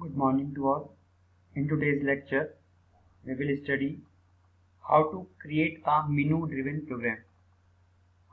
Good morning to all. In today's lecture, we will study how to create a menu-driven program.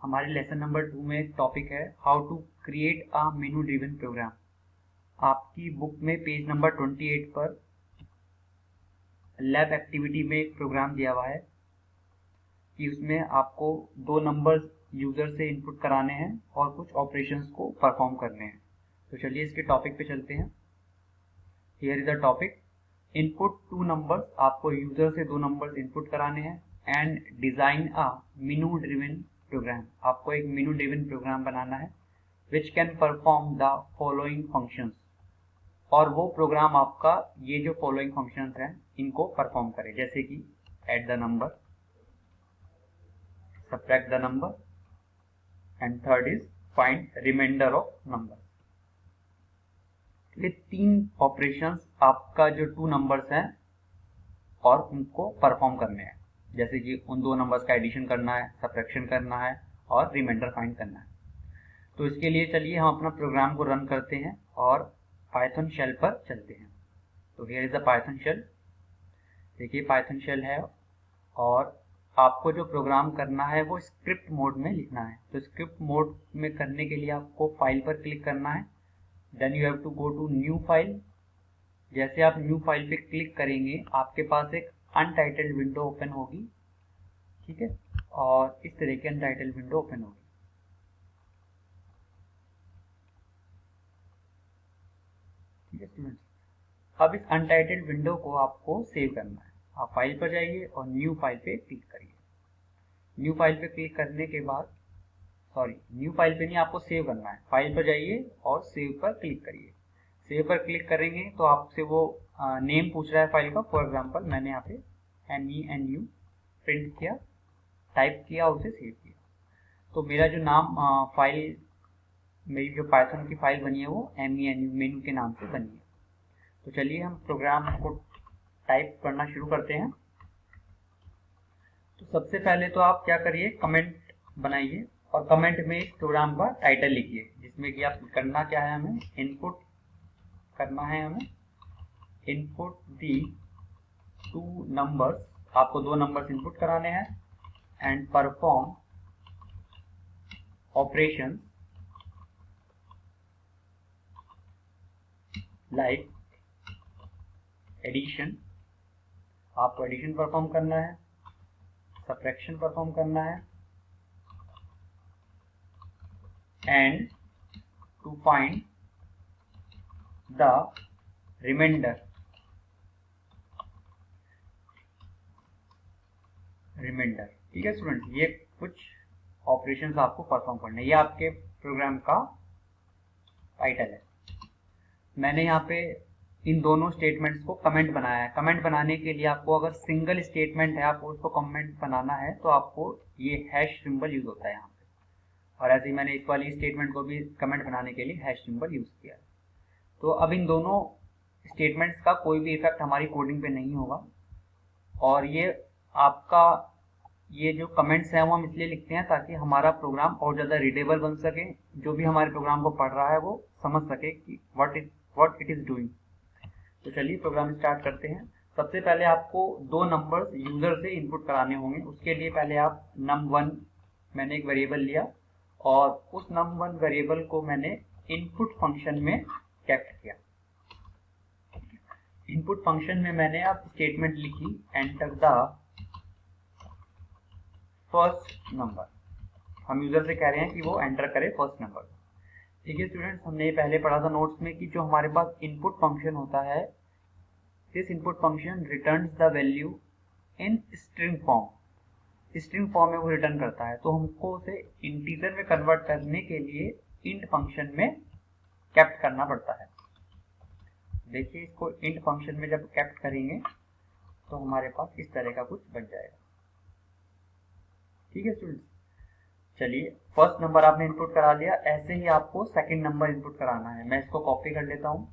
हमारे lesson number 2 में एक topic है how to create a menu driven program. आपकी book में page number 28 पर lab activity में एक programme दिया हुआ है कि उसमें आपको दो नंबर्स यूजर से इनपुट कराने हैं और कुछ ऑपरेशंस को परफॉर्म करने हैं। तो चलिए इसके टॉपिक पे चलते हैं। Here is the topic. Input two numbers, आपको यूजर से दो नंबर्स इनपुट कराने हैं and design a menu driven program. आपको एक मेनू ड्रिवन प्रोग्राम बनाना है which can perform the following functions, और वो प्रोग्राम आपका ये जो फॉलोइंग फंक्शंस हैं इनको परफॉर्म करे, जैसे कि add the number, subtract the number and third is find reminder of number. ये तीन ऑपरेशंस आपका जो टू नंबर्स हैं और उनको परफॉर्म करने हैं, जैसे कि उन दो नंबर्स का एडिशन करना है, सब्ट्रैक्शन करना है और रिमाइंडर फाइंड करना है। तो इसके लिए चलिए हम अपना प्रोग्राम को रन करते हैं और पाइथन शेल पर चलते हैं। तो here is the Python shell. देखिए पाइथन शेल है और आपको जो प्रोग्राम करना है वो स्क्रिप्ट मोड में लिखना है। तो स्क्रिप्ट मोड में करने के लिए आपको फाइल पर क्लिक करना है, then you have to go to new file. जैसे आप न्यू फाइल पे क्लिक करेंगे आपके पास एक अनटाइटल्ड विंडो ओपन होगी, ठीक है, और इस तरह की अनटाइटल्ड विंडो ओपन होगी। ठीक है स्टूडेंट्स, अब इस अनटाइटल्ड विंडो को आपको सेव करना है। आप फाइल पर जाइए और न्यू फाइल पे क्लिक करिए। न्यू फाइल पे क्लिक करने के बाद, न्यू फाइल पे नहीं, आपको सेव करना है। फाइल पर जाइए और सेव पर क्लिक करिए। सेव पर क्लिक करेंगे तो आपसे वो नेम पूछ रहा है फाइल का। फॉर एग्जांपल मैंने यहाँ पे MENU प्रिंट किया, टाइप किया और उसे सेव किया। तो मेरा जो नाम फाइल, मेरी जो पाइथन की फाइल बनी है वो MENU मेनू के नाम से बनी है। तो चलिए हम प्रोग्राम को टाइप करना शुरू करते हैं। तो सबसे पहले तो आप क्या करिए, कमेंट बनाइए और कमेंट में इस प्रोग्राम का टाइटल लिखिए, जिसमें कि आप करना क्या है, हमें इनपुट करना है, हमें इनपुट दी टू नंबर्स, आपको दो नंबर्स इनपुट कराने हैं and perform operation like addition, आपको एडिशन परफॉर्म करना है, सब्ट्रैक्शन परफॉर्म करना है and to find the reminder ठीक है स्टूडेंट, ये कुछ ऑपरेशंस आपको परफॉर्म करने हैं। ये आपके प्रोग्राम का टाइटल है। मैंने यहाँ पे इन दोनों स्टेटमेंट्स को कमेंट बनाया है। कमेंट बनाने के लिए आपको अगर सिंगल स्टेटमेंट है, आपको उसको कमेंट बनाना है तो आपको ये हैश सिंबल यूज होता है यहाँ पे, और ऐसे ही मैंने इस वाली स्टेटमेंट को भी कमेंट बनाने के लिए हैश सिंबल यूज किया है। तो अब इन दोनों स्टेटमेंट्स का कोई भी इफेक्ट हमारी कोडिंग पे नहीं होगा, और ये आपका ये जो कमेंट्स हैं वो हम इसलिए लिखते हैं ताकि हमारा प्रोग्राम और ज़्यादा रीडेबल बन सके, जो भी हमारे प्रोग्राम को पढ़ रहा है वो समझ सके कि व्हाट इट इज डूइंग। तो चलिए प्रोग्राम स्टार्ट करते हैं। सबसे पहले आपको दो नंबर्स यूजर से इनपुट कराने होंगे। उसके लिए पहले आप num1, मैंने एक वेरिएबल लिया और उस num1 वेरिएबल को मैंने इनपुट फंक्शन में कैप्ट किया। इनपुट फंक्शन में मैंने अब स्टेटमेंट लिखी, एंटर द फर्स्ट नंबर। हम यूजर से कह रहे हैं कि वो एंटर करे फर्स्ट नंबर। ठीक है स्टूडेंट्स, हमने ये पहले पढ़ा था नोट्स में कि जो हमारे पास इनपुट फंक्शन होता है, this input function returns the value in string form. String form में वो रिटर्न करता है, तो हमको उसे इंटीजर में कन्वर्ट करने के लिए इंट फंक्शन में कैप्ट करना पड़ता है। देखिए इसको इंट फंक्शन में जब कैप्ट करेंगे तो हमारे पास इस तरह का कुछ बन जाएगा। ठीक है स्टूडेंट्स, चलिए फर्स्ट नंबर आपने इनपुट करा दिया। ऐसे ही आपको सेकंड नंबर इनपुट कराना है। मैं इसको कॉपी कर लेता हूँ,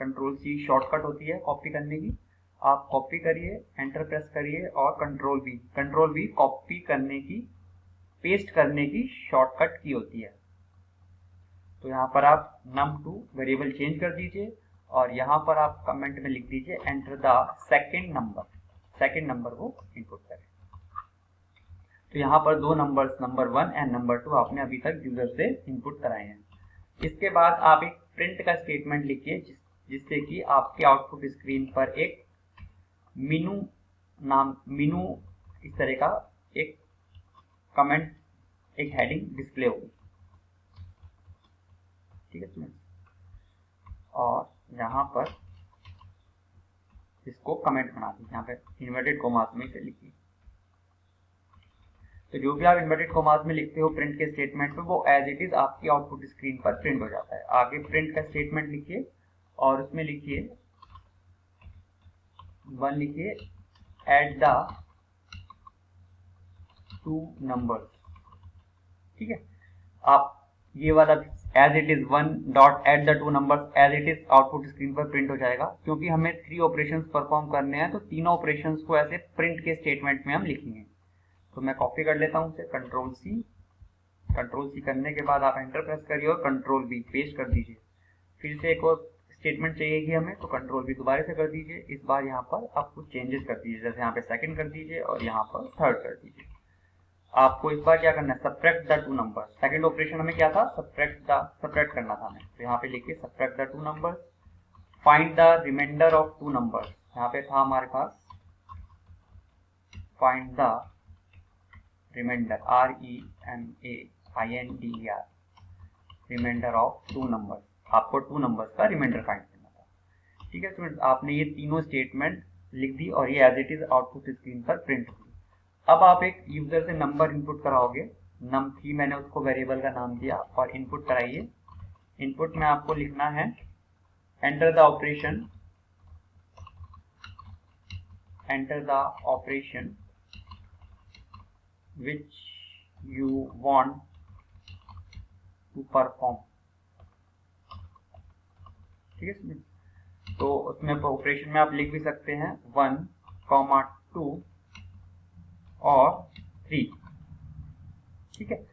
कंट्रोल सी शॉर्टकट होती है कॉपी करने की। आप कॉपी करिए, एंटर प्रेस करिए और कंट्रोल वी कॉपी करने की, पेस्ट करने की शॉर्टकट की होती है। तो यहाँ पर आप num2 वेरिएबल चेंज कर दीजिए और यहाँ पर आप कमेंट में लिख दीजिए एंटर द सेकेंड नंबर को इनपुट करें। तो यहाँ पर दो नंबर्स नंबर 1 एंड नंबर 2 आपने अभी तक यूजर से इनपुट कराए हैं। इसके बाद आप एक प्रिंट का स्टेटमेंट लिखिए जिससे कि आपके आउटपुट स्क्रीन पर एक मीनू इस तरह का एक कमेंट, एक हेडिंग डिस्प्ले होगी। ठीक है स्टूडेंट, और यहाँ पर इसको कमेंट बना दीजिए, यहाँ पे इन्वर्टेड कोमास में इसे लिखिए। तो जो भी आप इन्वर्टेड कोमास में लिखते हो प्रिंट के स्टेटमेंट में, वो एज इट इज आपकी आउटपुट स्क्रीन पर प्रिंट हो जाता है। आगे प्रिंट का स्टेटमेंट लिखिए और उसमें लिखिए 1 लिखिए एड द 2 नंबर्स। ठीक है, आप ये वाला as it is 1 dot add the 2 numbers as it is output screen पर प्रिंट हो जाएगा। क्योंकि हमें 3 ऑपरेशंस परफॉर्म करने हैं तो तीनों ऑपरेशंस को ऐसे प्रिंट के स्टेटमेंट में हम लिखेंगे। तो मैं कॉपी कर लेता हूँ उसे, कंट्रोल सी करने के बाद आप एंटर प्रेस करिए और कंट्रोल V पेस्ट कर दीजिए। फिर से एक और स्टेटमेंट चाहिए हमें, तो कंट्रोल V दोबारा से कर दीजिए। इस बार यहाँ पर आप कुछ चेंजेस कर दीजिए, जैसे यहाँ पे सेकंड कर दीजिए और यहाँ पर थर्ड कर दीजिए। आपको इस बार क्या करना है, subtract the 2 numbers. Second operation हमें क्या था, सब्ट्रैक्ट करना था हमें। तो यहाँ पे लिखिए subtract the 2 numbers, find the reminder of 2 numbers. यहाँ पे था हमारे पास find the remainder, REMAINDER, remainder of 2 numbers. आपको 2 नंबर्स का रिमाइंडर फाइंड करना था। ठीक है स्टूडेंट्स, आपने ये तीनों स्टेटमेंट लिख दी और ये as it is output screen पर प्रिंट हुई। अब आप एक यूजर से नंबर इनपुट कराओगे, num3 मैंने उसको वेरिएबल का नाम दिया और इनपुट कराइए। इनपुट में आपको लिखना है enter the operation which you want to perform। ठीक है, तो उसमें ऑपरेशन में आप लिख भी सकते हैं 1, 2 और 3। ठीक है,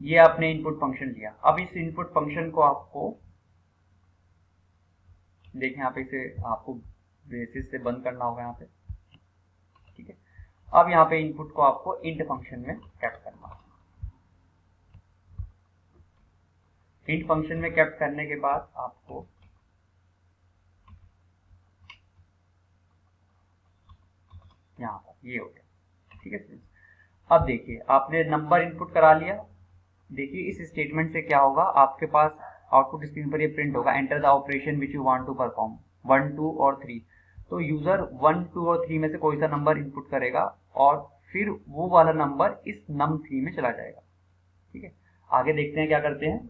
ये आपने इनपुट फंक्शन लिया। अब इस इनपुट फंक्शन को आपको देखें, यहाँ पे इसे आपको बेसिस से बंद करना होगा यहाँ पे। ठीक है, अब यहाँ पे इनपुट को आपको इंट फंक्शन में कैप्ट करना होगा। इंट फंक्शन में कैप्ट करने के बाद आपको यहाँ पर ये हो गया। ठीक है, अब देखिए आपने नंबर इनपुट करा लिया। देखिए इस स्टेटमेंट से क्या होगा, आपके पास आउटपुट स्क्रीन पर ये प्रिंट होगा enter the operation which you want to perform 1, 2 और 3। तो यूजर 1, 2 और 3 में से कोई सा नंबर इनपुट करेगा और फिर वो वाला नंबर इस num3 में चला जाएगा। ठीक है, आगे देखते हैं क्या करते हैं।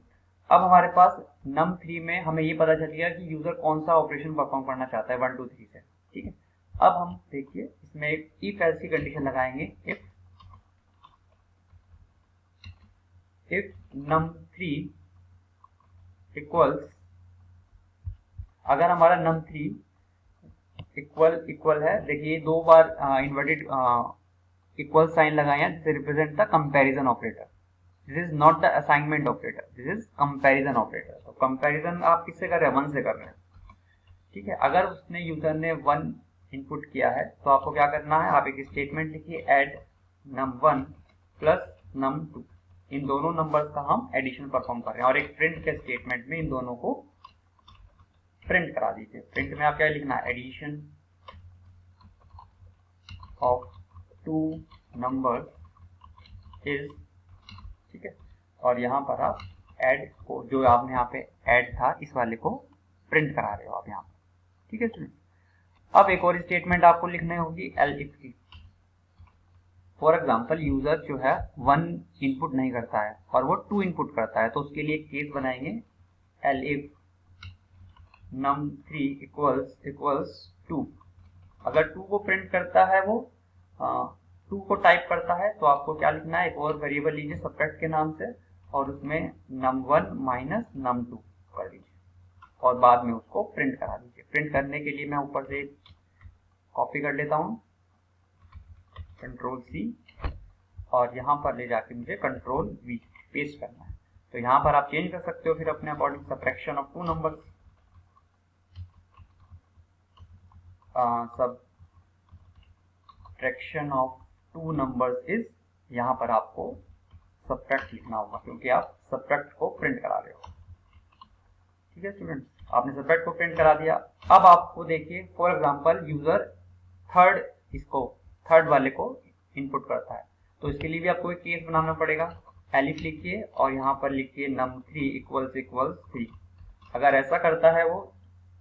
अब हमारे पास num3 में हमें ये पता चल गया कि यूजर कौन सा ऑपरेशन परफॉर्म करना चाहता है 1, 2, 3 से। ठीक है, अब हम देखिए इसमें एक इफ एल्स की कंडीशन लगाएंगे। इफ num3 इक्वल्स, अगर हमारा num3 इक्वल है, देखिए 2 बार इन्वर्टेड इक्वल साइन लगाए हैं, this represent the comparison operator. This is not the assignment operator, this is comparison operator. तो कंपैरिजन आप किससे कर रहे हैं, 1 से कर रहे हैं। ठीक है, अगर उसने यूजर ने 1 इनपुट किया है तो आपको क्या करना है, आप एक स्टेटमेंट लिखिए ऐड num1 प्लस num2। इन दोनों नंबर्स का हम एडिशन परफॉर्म कर रहे हैं और एक प्रिंट के स्टेटमेंट में इन दोनों को प्रिंट करा दीजिए। प्रिंट में आप क्या लिखना है, एडिशन ऑफ 2 नंबर्स इज। ठीक है, और यहाँ पर आप ऐड को, जो आपने यहाँ पे ऐड था इस वाले को प्रिंट करा रहे हो आप यहाँ। ठीक है स्टूडेंट, अब एक और स्टेटमेंट आपको लिखनी होगी एल्फ की। फॉर एग्जाम्पल यूजर जो है 1 इनपुट नहीं करता है और वो 2 इनपुट करता है, तो उसके लिए केस बनाएंगे एल्फ num3 इक्वल्स 2। अगर 2 को प्रिंट करता है, वो 2 को टाइप करता है, तो आपको क्या लिखना है, एक और वेरिएबल लीजिए सब्ट्रैक्ट के नाम से और उसमें num1 माइनस num2 कर दीजिए और बाद में उसको प्रिंट करा दीजिए। प्रिंट करने के लिए मैं ऊपर से कॉपी कर लेता हूँ, कंट्रोल C, और यहाँ पर ले जाके मुझे कंट्रोल V पेस्ट करना है। तो यहाँ पर आप चेंज कर सकते हो फिर अपने according, subtraction of two numbers, subtraction of two numbers is, यहाँ पर आपको सब्ट्रैक्ट लिखना होगा क्योंकि आप सब्ट्रैक्ट को प्रिंट करा रहे हो। ठीक है स्टूडेंट्स, आपने सब्ट्रैक्ट को प्रिंट करा दिया। अब आपको देखिए फॉर एग्जांपल यूजर थर्ड वाले को इनपुट करता है, तो इसके लिए भी आपको एक केस बनाना पड़ेगा। एलिफ लिखिए और यहाँ पर लिखिए num3 इक्वल्स 3। अगर ऐसा करता है वो,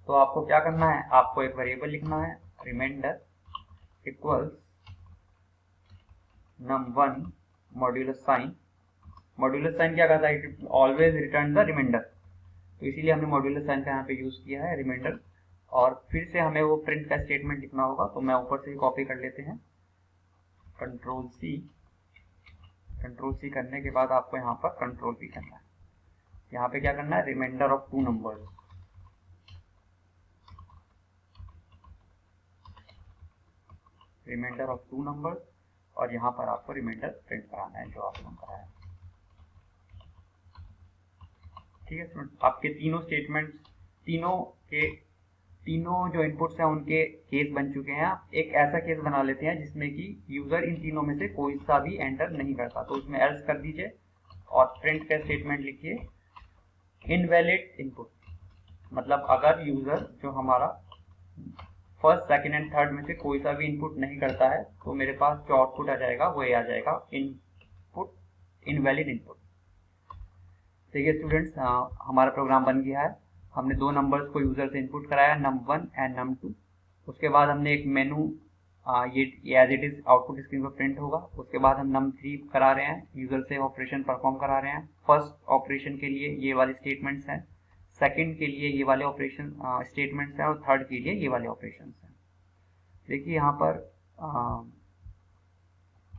तो आपको क्या करना है, आपको एक वेरिएबल लिखना है reminder equals num1 modulus sign. Modulus sign क्या करता है, it always return the reminder, तो इसीलिए हमने मॉड्यूलस साइन का यहाँ पे यूज किया है रिमाइंडर। और फिर से हमें वो प्रिंट का स्टेटमेंट लिखना होगा, तो मैं ऊपर से कॉपी कर लेते हैं, कंट्रोल सी करने के बाद आपको यहाँ पर कंट्रोल पी करना है। यहाँ पे क्या करना है, reminder of two numbers, reminder of two numbers, और यहाँ पर आपको रिमाइंडर प्रिंट कराना है जो आप लोगों का है। ठीक है स्टूडेंट, आपके तीनों स्टेटमेंट्स, तीनों जो इनपुट्स हैं उनके केस बन चुके हैं। आप एक ऐसा केस बना लेते हैं जिसमें कि यूजर इन तीनों में से कोई सा भी एंटर नहीं करता, तो उसमें एल्स कर दीजिए और प्रिंट का स्टेटमेंट लिखिए इनवैलिड इनपुट, मतलब अगर यूजर जो हमारा फर्स्ट सेकंड एंड थर्ड में से कोई सा भी इनपुट नहीं करता है, तो मेरे पास जो आउटपुट आ जाएगा वो ये आ जाएगा, इनपुट इनवैलिड इनपुट। देखिए स्टूडेंट्स, हमारा प्रोग्राम बन गया है। हमने दो नंबर्स को यूजर से इनपुट कराया, num1 एंड num2। उसके बाद हमने एक मेनू, ये as it is output screen पर प्रिंट होगा। उसके बाद हम num3 करा रहे हैं, यूजर से ऑपरेशन परफॉर्म करा रहे हैं। फर्स्ट ऑपरेशन के लिए ये वाले स्टेटमेंट्स हैं, सेकंड के लिए ये वाले ऑपरेशन स्टेटमेंट्स हैं, और थर्ड के लिए ये वाले ऑपरेशन हैं। देखिए यहाँ पर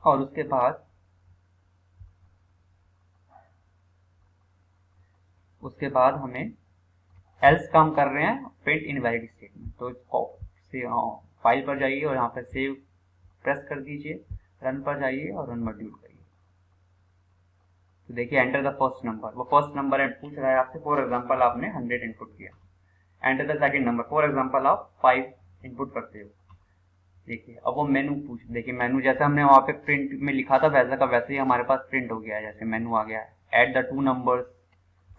और उसके बाद हमें एल्स काम कर रहे हैं प्रिंट इनवैलिड स्टेटमेंट, तो फाइल पर जाइए और यहाँ पर सेव प्रेस कर दीजिए, रन पर जाइए और रन मॉड्यूल करिए। तो देखिए एंटर द फर्स्ट नंबर, वो फर्स्ट नंबर पूछ रहा है आपसे। फॉर एग्जांपल आपने 100 इनपुट किया, enter the second number, for example आप 5 इनपुट करते हो। देखिए अब वो मेनू देखिए मेनू जैसे हमने वहाँ पे प्रिंट में लिखा था वैसा का वैसे ही हमारे पास प्रिंट हो गया है, जैसे मेनू आ गया है, add the two numbers,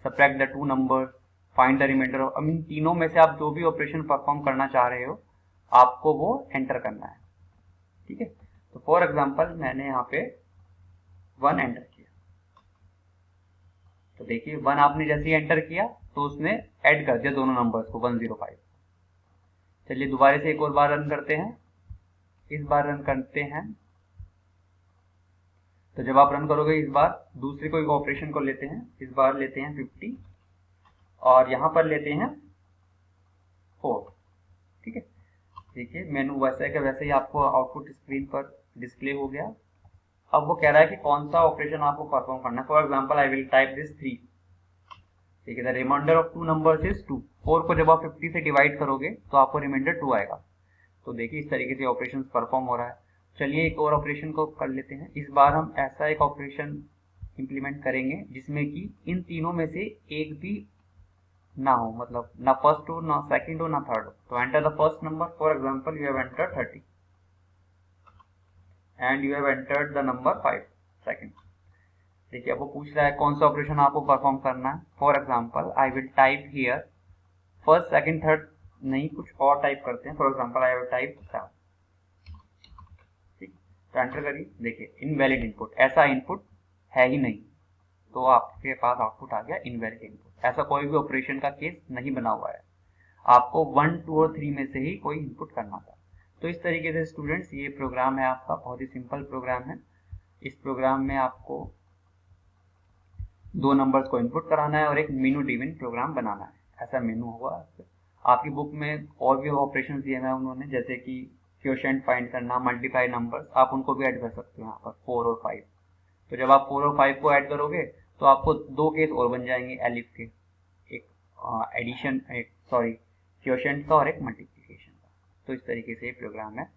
subtract the two numbers, find the reminder of, I mean तीनों में से आप जो भी ऑपरेशन परफॉर्म करना चाह रहे हो आपको वो एंटर करना है। ठीक है, तो फॉर एग्जांपल मैंने यहाँ पे 1 एंटर किया, तो देखिए 1 आपने जैसे ही एंटर किया तो उसने ऐड कर दिया दोनों नंबर्स को 105। चलिए दोबारा से एक और बार रन करते हैं, इस बार रन करते हैं। तो जब आप रन करोगे इस बार दूसरे कोई ऑपरेशन को लेते हैं, इस बार लेते हैं 50 और यहाँ पर लेते हैं 4। ठीक है, देखिए मेनू वैसे का वैसे ही आपको आउटपुट स्क्रीन पर डिस्प्ले हो गया। अब वो कह रहा है कि कौन सा ऑपरेशन आपको परफॉर्म करना है। For example I will type this 3। ठीक है, the reminder of two numbers is 2। 4 को जब आप 50 से डिवाइड करोगे तो आपको रिमाइंडर 2 आएगा। तो देखिए इस तरीके से ऑपरेशन परफॉर्म हो रहा है। चलिए एक और ऑपरेशन को कर लेते हैं। इस बार हम ऐसा एक ऑपरेशन इंप्लीमेंट करेंगे जिसमें कि इन तीनों में से एक भी ना हो, मतलब ना फर्स्ट हो, ना सेकंड हो, ना थर्ड हो। तो enter the first number, for example you have entered 30 and you have entered the number 5 second. देखिए अब वो पूछ रहा है कौन सा ऑपरेशन आपको परफॉर्म करना है। For example I will type here first second third नहीं, कुछ और टाइप करते हैं। For example I will type 7। ठीक, तो एंटर करिए। देखिए इनवैलिड इनपुट, ऐसा इनपुट है ही नहीं, तो आपके पास आउटपुट आ गया इनवैलिड इनपुट। ऐसा कोई भी ऑपरेशन का केस नहीं बना हुआ है, आपको 1, 2 और 3 में से ही कोई इनपुट करना था। तो इस तरीके से स्टूडेंट्स ये प्रोग्राम है आपका, बहुत ही सिंपल प्रोग्राम है। इस प्रोग्राम में आपको 2 नंबर्स को इनपुट कराना है और एक मेनू ड्रिवन प्रोग्राम बनाना है। ऐसा मेनू होगा। आपकी बुक में और भी ऑपरेशन दिए हैं उन्होंने, जैसे कि क्वोशिएंट फाइंड करना, मल्टीप्लाई नंबर्स, आप उनको भी ऐड कर सकते हो यहाँ पर 4 और 5। तो जब आप 4 और 5 को ऐड करोगे तो आपको 2 केस और बन जाएंगे एलिफ के, एक एडिशन, एक सॉरी क्वोशिएंट का और एक मल्टीप्लिकेशन का। तो इस तरीके से ये प्रोग्राम है,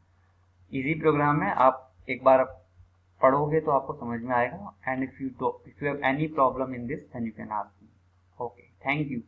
इजी प्रोग्राम है। आप एक बार पढ़ोगे तो आपको समझ में आएगा। And if you have any problem in this then you can ask me. Okay, thank you.